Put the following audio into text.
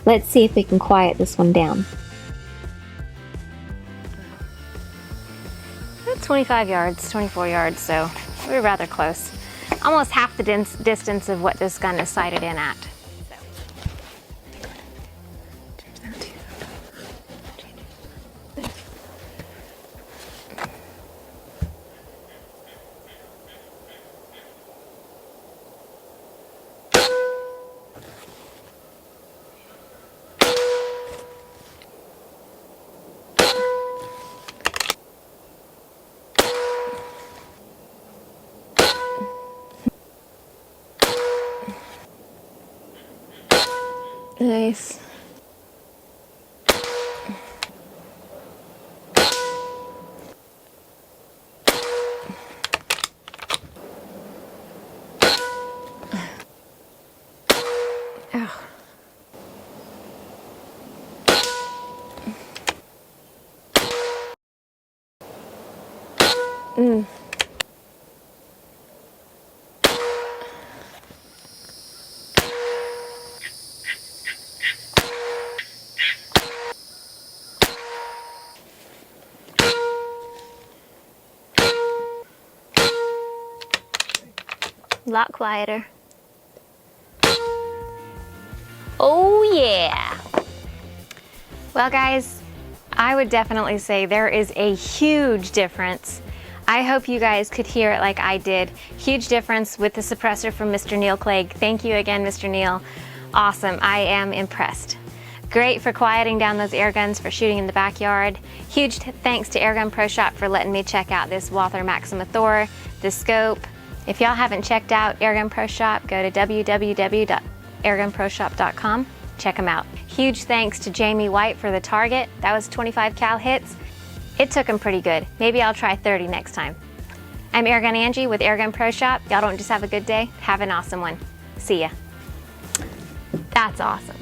Let's see if we can quiet this one down. 25 yards, 24 yards, so we're rather close. Almost half the distance of what this gun is sighted in at. Nice. Oh. A lot quieter. Oh yeah! Well guys, I would definitely say there is a huge difference. I hope you guys could hear it like I did. Huge difference with the suppressor from Mr. Neil Clague. Thank you again, Mr. Neil. Awesome, I am impressed. Great for quieting down those air guns for shooting in the backyard. Huge thanks to Airgun Pro Shop for letting me check out this Walther MaximaThor, the scope. If y'all haven't checked out Airgun Pro Shop, go to www.airgunproshop.com. Check them out. Huge thanks to Jamie White for the target. That was 25 cal hits. It took him pretty good. Maybe I'll try 30 next time. I'm Airgun Angie with Airgun Pro Shop. Y'all don't just have a good day, have an awesome one. See ya. That's awesome.